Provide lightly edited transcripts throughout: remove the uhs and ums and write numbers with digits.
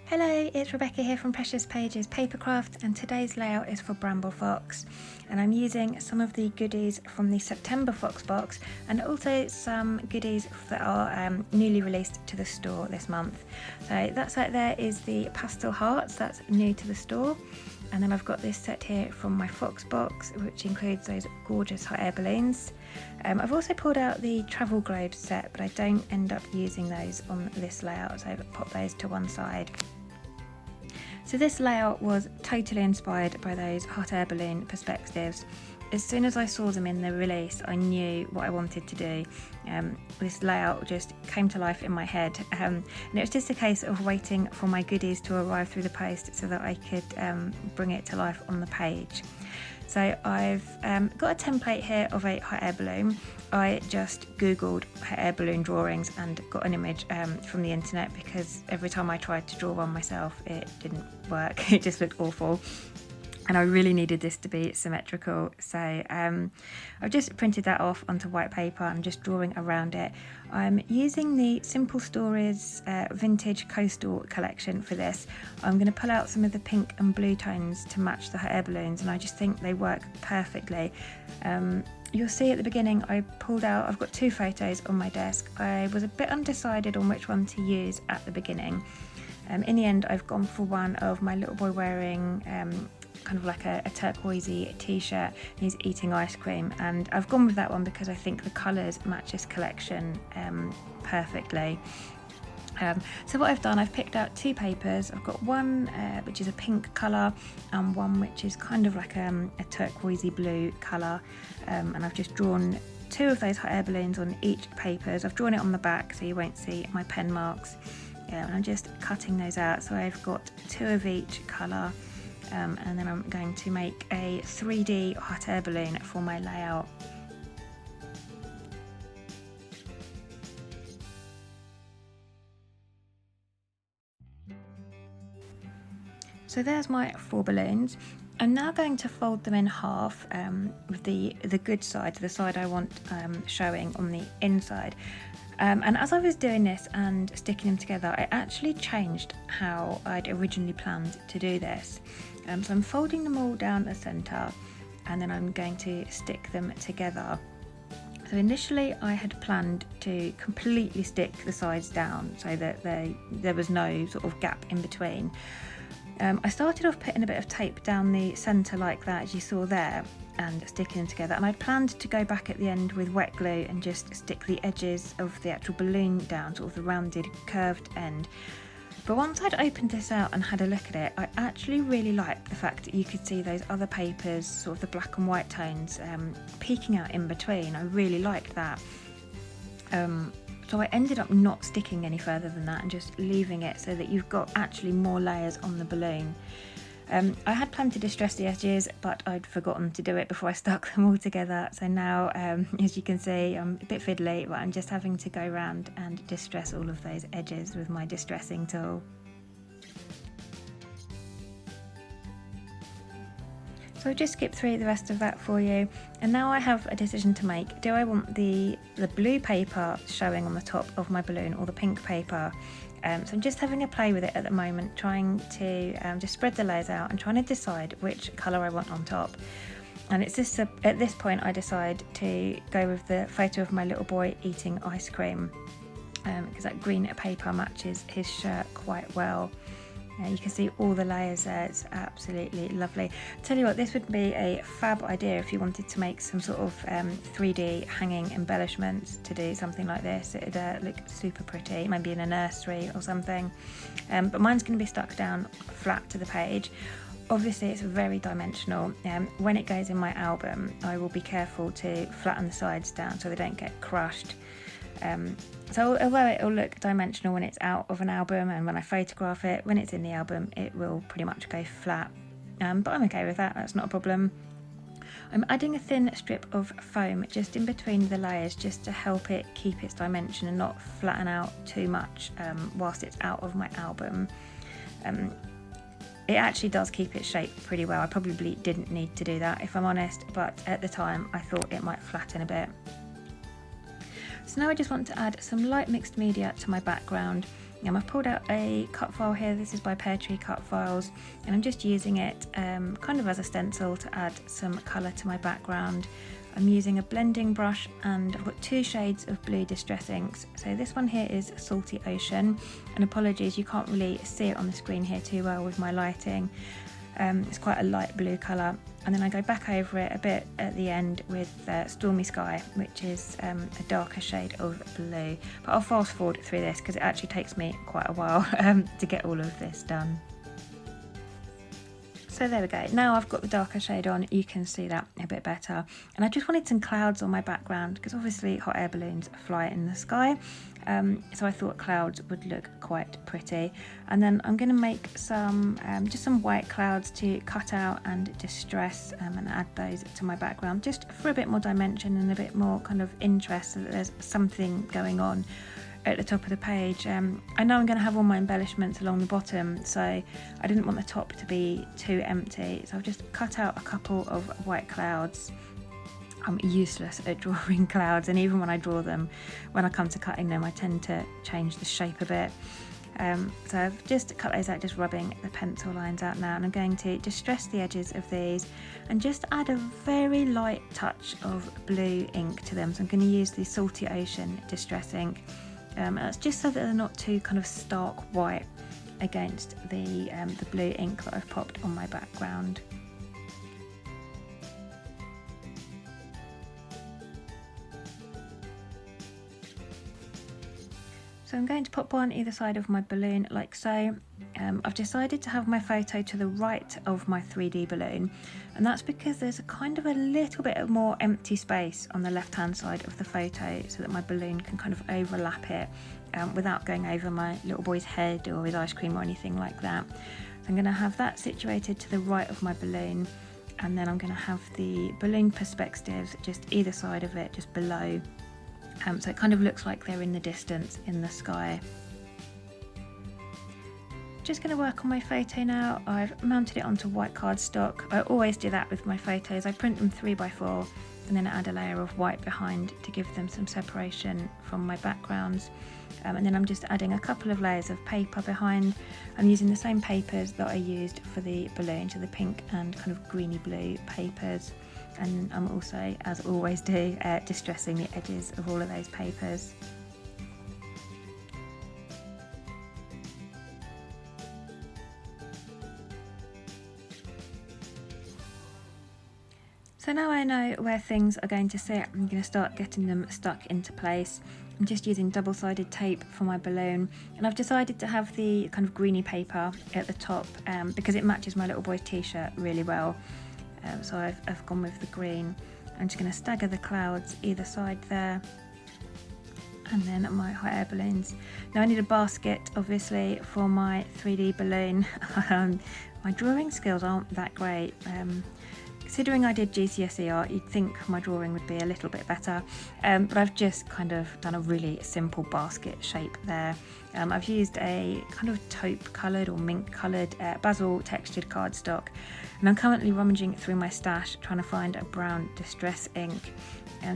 Hello, it's Rebecca here from Precious Pages Papercraft, and today's layout is for Bramble Fox, and I'm using some of the goodies from the September Fox box and also some goodies that are newly released to the store this month. So that set there is the Pastel Hearts, that's new to the store, and then I've got this set here from my Fox box, which includes those gorgeous hot air balloons. I've also pulled out the travel globes set, but I don't end up using those on this layout, so I've popped those to one side. So this layout was totally inspired by those hot air balloon perspectives. As soon as I saw them in the release, I knew what I wanted to do. This layout just came to life in my head, and it was just a case of waiting for my goodies to arrive through the post so that I could bring it to life on the page. So I've got a template here of a hot air balloon. I just googled hot air balloon drawings and got an image from the internet, because every time I tried to draw one myself it didn't work. It just looked awful, and I really needed this to be symmetrical. So I've just printed that off onto white paper and just drawing around it. I'm using the Simple Stories Vintage Coastal collection for this. I'm going to pull out some of the pink and blue tones to match the hot air balloons, and I just think they work perfectly. You'll see at the beginning I've got two photos on my desk. I was a bit undecided on which one to use at the beginning. In the end I've gone for one of my little boy wearing kind of like a turquoisey t-shirt, and he's eating ice cream, and I've gone with that one because I think the colours match this collection perfectly. So what I've done, I've picked out two papers. I've got one which is a pink colour and one which is kind of like a turquoisey blue colour, and I've just drawn two of those hot air balloons on each papers. I've drawn it on the back so you won't see my pen marks, and I'm just cutting those out. So I've got two of each colour, and then I'm going to make a 3D hot air balloon for my layout. So there's my 4 balloons. I'm now going to fold them in half with the good side, the side I want showing on the inside. And as I was doing this and sticking them together, I actually changed how I'd originally planned to do this. So I'm folding them all down the centre, and then I'm going to stick them together. So initially I had planned to completely stick the sides down so that there was no sort of gap in between. I started off putting a bit of tape down the centre like that, as you saw there, and sticking them together, and I'd planned to go back at the end with wet glue and just stick the edges of the actual balloon down, sort of the rounded curved end. But once I'd opened this out and had a look at it, I actually really liked the fact that you could see those other papers, sort of the black and white tones, peeking out in between. I really liked that. So I ended up not sticking any further than that and just leaving it so that you've got actually more layers on the balloon. I had planned to distress the edges, but I'd forgotten to do it before I stuck them all together. So now, as you can see, I'm a bit fiddly, but I'm just having to go around and distress all of those edges with my distressing tool. So I'll just skip through the rest of that for you, and now I have a decision to make. Do I want the blue paper showing on the top of my balloon or the pink paper? So I'm just having a play with it at the moment, trying to just spread the layers out and trying to decide which colour I want on top. And it's just at this point I decide to go with the photo of my little boy eating ice cream, because that green paper matches his shirt quite well. You can see all the layers there, it's absolutely lovely. Tell you what, this would be a fab idea if you wanted to make some sort of 3D hanging embellishments to do something like this. It would look super pretty, maybe in a nursery or something. But mine's going to be stuck down flat to the page. Obviously it's very dimensional. When it goes in my album, I will be careful to flatten the sides down so they don't get crushed. So although it'll look dimensional when it's out of an album, and when I photograph it, when it's in the album it will pretty much go flat, but I'm okay with that, that's not a problem. I'm adding a thin strip of foam just in between the layers, just to help it keep its dimension and not flatten out too much whilst it's out of my album. It actually does keep its shape pretty well. I probably didn't need to do that, if I'm honest, but at the time I thought it might flatten a bit. So now I just want to add some light mixed media to my background. I've pulled out a cut file here. This is by Pear Tree Cut Files, and I'm just using it kind of as a stencil to add some colour to my background. I'm using a blending brush and I've got 2 shades of blue distress inks. So this one here is Salty Ocean, and apologies, you can't really see it on the screen here too well with my lighting. It's quite a light blue colour, and then I go back over it a bit at the end with Stormy Sky, which is a darker shade of blue. But I'll fast forward through this because it actually takes me quite a while to get all of this done. So there we go, now I've got the darker shade on, you can see that a bit better. And I just wanted some clouds on my background because obviously hot air balloons fly in the sky. So I thought clouds would look quite pretty. And then I'm going to make some, just some white clouds to cut out and distress and add those to my background, just for a bit more dimension and a bit more kind of interest, so that there's something going on at the top of the page. I know I'm going to have all my embellishments along the bottom, so I didn't want the top to be too empty, so I've just cut out a couple of white clouds. I'm useless at drawing clouds, and even when I draw them, when I come to cutting them, I tend to change the shape a bit. So I've just cut those out, just rubbing the pencil lines out now, and I'm going to distress the edges of these and just add a very light touch of blue ink to them. So I'm going to use the Salty Ocean distress ink. That's just so that they're not too kind of stark white against the blue ink that I've popped on my background. So I'm going to pop one either side of my balloon like so. I've decided to have my photo to the right of my 3D balloon, and that's because there's a kind of a little bit of more empty space on the left hand side of the photo, so that my balloon can kind of overlap it without going over my little boy's head or his ice cream or anything like that. So I'm going to have that situated to the right of my balloon, and then I'm going to have the balloon perspectives just either side of it, just below. So it kind of looks like they're in the distance in the sky. Just going to work on my photo now. I've mounted it onto white cardstock. I always do that with my photos. I print them 3x4 and then add a layer of white behind to give them some separation from my backgrounds. And then I'm just adding a couple of layers of paper behind. I'm using the same papers that I used for the balloon, so the pink and kind of greeny blue papers. And I'm also, as always do, distressing the edges of all of those papers. So now I know where things are going to sit, I'm going to start getting them stuck into place. I'm just using double-sided tape for my balloon, and I've decided to have the kind of greeny paper at the top because it matches my little boy's t-shirt really well. So I've gone with the green. I'm just going to stagger the clouds either side there, and then my hot air balloons. Now I need a basket obviously for my 3D balloon. My drawing skills aren't that great. Considering I did GCSE art, you'd think my drawing would be a little bit better, but I've just kind of done a really simple basket shape there. I've used a kind of taupe coloured or mint coloured basil textured cardstock, and I'm currently rummaging through my stash trying to find a brown distress ink,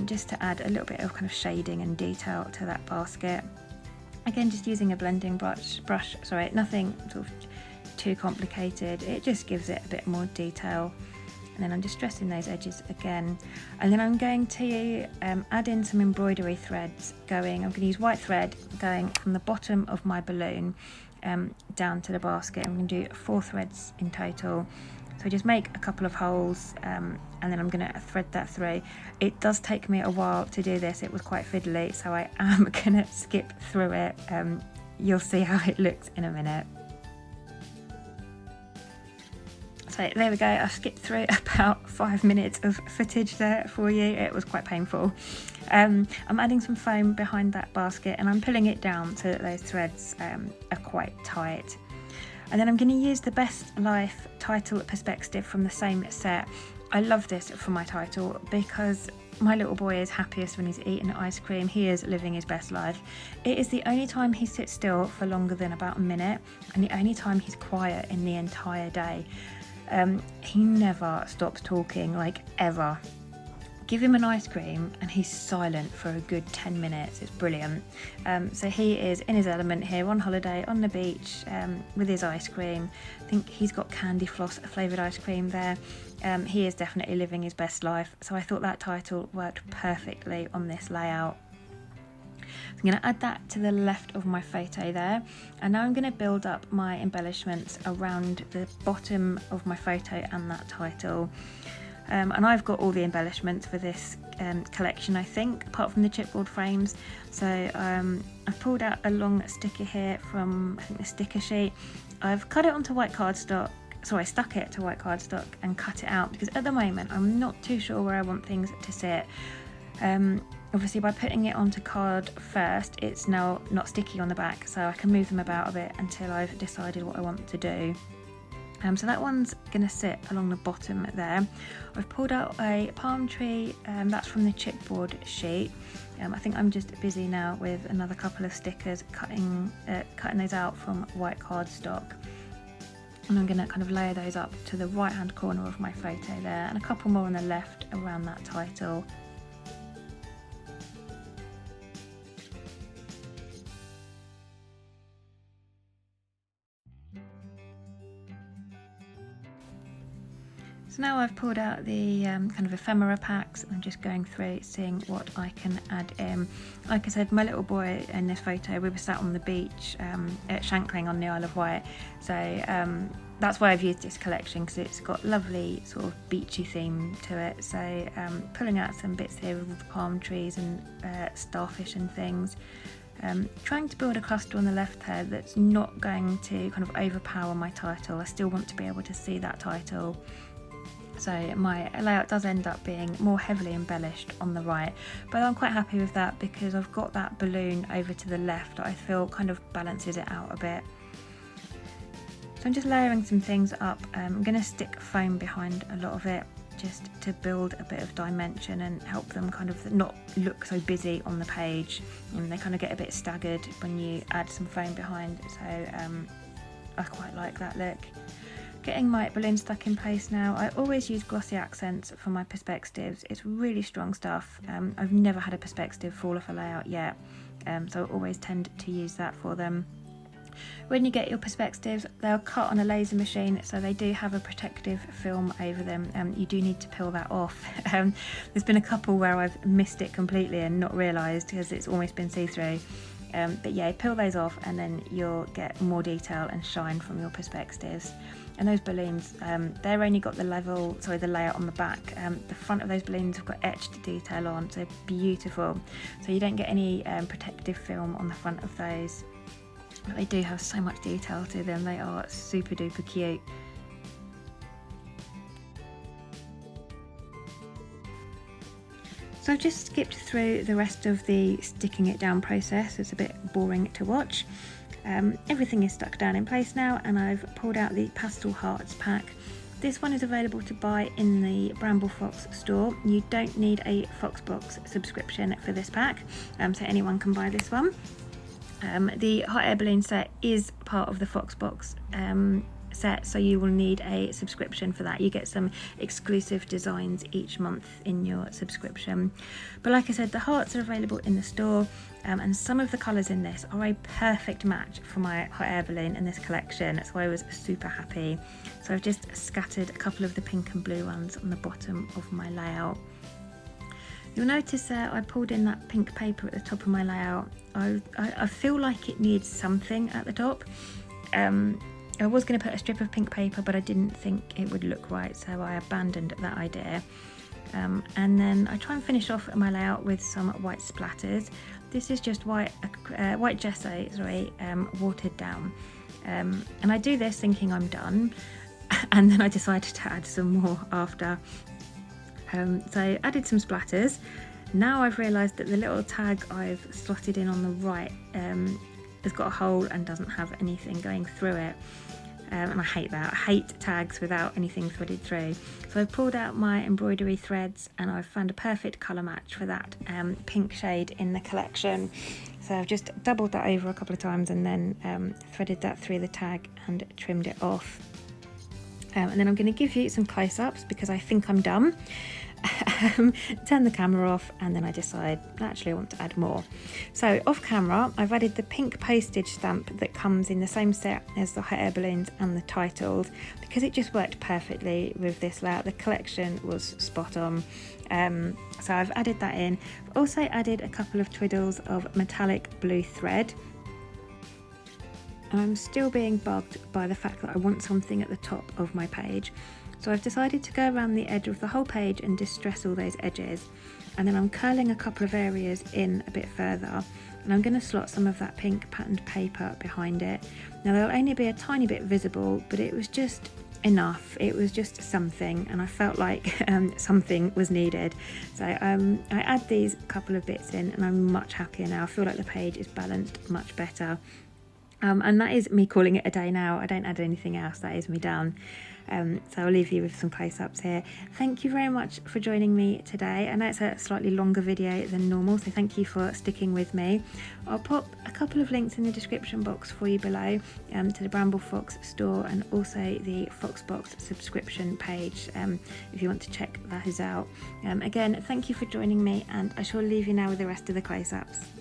just to add a little bit of kind of shading and detail to that basket. Again, just using a blending brush, sorry, nothing sort of too complicated, it just gives it a bit more detail. And then I'm distressing those edges again, and then I'm going to add in some embroidery threads I'm going to use white thread going from the bottom of my balloon down to the basket. I'm going to do 4 threads in total, so just make a couple of holes and then I'm going to thread that through. It does take me a while to do this, it was quite fiddly, so I am going to skip through it. You'll see how it looks in a minute. So there we go, I skipped through about 5 minutes of footage there for you. It was quite painful. I'm adding some foam behind that basket and I'm pulling it down so that those threads are quite tight. And then I'm going to use the Best Life title perspective from the same set. I love this for my title because my little boy is happiest when he's eating ice cream. He is living his best life. It is the only time he sits still for longer than about a minute, and the only time he's quiet in the entire day. He never stops talking, like ever. give him an ice cream and he's silent for a good 10 minutes. It's brilliant. So he is in his element here on holiday on the beach with his ice cream. I think he's got candy floss flavoured ice cream there. He is definitely living his best life. So I thought that title worked perfectly on this layout. I'm going to add that to the left of my photo there, and now I'm going to build up my embellishments around the bottom of my photo and that title. And I've got all the embellishments for this collection, I think, apart from the chipboard frames. So I've pulled out a long sticker here from, I think, the sticker sheet. I've cut it onto white cardstock. So I stuck it to white cardstock and cut it out because at the moment I'm not too sure where I want things to sit. Obviously by putting it onto card first, it's now not sticky on the back, so I can move them about a bit until I've decided what I want to do. So that one's going to sit along the bottom there. I've pulled out a palm tree, that's from the chipboard sheet. I think I'm just busy now with another couple of stickers, cutting those out from white cardstock. And I'm going to kind of layer those up to the right hand corner of my photo there, and a couple more on the left around that title. So now I've pulled out the kind of ephemera packs. I'm just going through seeing what I can add in. Like I said, my little boy in this photo, we were sat on the beach at Shankling on the Isle of Wight. So that's why I've used this collection, because it's got lovely sort of beachy theme to it. So pulling out some bits here with the palm trees and starfish and things. Trying to build a cluster on the left here that's not going to kind of overpower my title. I still want to be able to see that title. So my layout does end up being more heavily embellished on the right, but I'm quite happy with that because I've got that balloon over to the left that I feel kind of balances it out a bit. So I'm just layering some things up. I'm going to stick foam behind a lot of it just to build a bit of dimension and help them kind of not look so busy on the page, and they kind of get a bit staggered when you add some foam behind. So I quite like that look. Getting my balloon stuck in place now. I always use glossy accents for my perspectives. It's really strong stuff. I've never had a perspective fall off a layout yet, so I always tend to use that for them. When you get your perspectives, they'll cut on a laser machine, so they do have a protective film over them. You do need to peel that off. There's been a couple where I've missed it completely and not realised because it's almost been see-through. But yeah, peel those off and then you'll get more detail and shine from your perspectives. And those balloons, they're only got the layout on the back. The front of those balloons have got etched detail on, so beautiful. So you don't get any protective film on the front of those. But they do have so much detail to them. They are super duper cute. So I've just skipped through the rest of the sticking it down process. It's a bit boring to watch. Everything is stuck down in place now, and I've pulled out the Pastel Hearts pack. This one is available to buy in the Bramble Fox store. You don't need a Foxbox subscription for this pack, so anyone can buy this one. The hot air balloon set is part of the Foxbox set, so you will need a subscription for that. You get some exclusive designs each month in your subscription. But like I said, the hearts are available in the store, and some of the colours in this are a perfect match for my hot air balloon in this collection, so I was super happy. So I've just scattered a couple of the pink and blue ones on the bottom of my layout. You'll notice there I pulled in that pink paper at the top of my layout. I feel like it needs something at the top. I was going to put a strip of pink paper, but I didn't think it would look right, so I abandoned that idea. And then I try and finish off my layout with some white splatters. This is just white gesso, watered down. And I do this thinking I'm done, and then I decided to add some more after. So I added some splatters. Now I've realised that the little tag I've slotted in on the right has got a hole and doesn't have anything going through it. And I hate that. I hate tags without anything threaded through. So I've pulled out my embroidery threads and I've found a perfect colour match for that pink shade in the collection. So I've just doubled that over a couple of times and then threaded that through the tag and trimmed it off. And then I'm going to give you some close-ups because I think I'm done. turn the camera off, and then I decide actually I want to add more. So off camera I've added the pink postage stamp that comes in the same set as the hot air balloons and the titles, because it just worked perfectly with this layout. The collection was spot on. So I've added that in. I've also added a couple of twiddles of metallic blue thread. I'm still being bugged by the fact that I want something at the top of my page. So I've decided to go around the edge of the whole page and distress all those edges. And then I'm curling a couple of areas in a bit further. And I'm going to slot some of that pink patterned paper behind it. Now there'll only be a tiny bit visible, but it was just enough. It was just something, and I felt like something was needed. So I add these couple of bits in, and I'm much happier now. I feel like the page is balanced much better. And that is me calling it a day now. I don't add anything else. That is me done. So I'll leave you with some close-ups here. Thank you very much for joining me today. I know it's a slightly longer video than normal, so thank you for sticking with me. I'll pop a couple of links in the description box for you below, to the Bramble Fox store and also the Foxbox subscription page, if you want to check those out. Again, thank you for joining me, and I shall leave you now with the rest of the close-ups.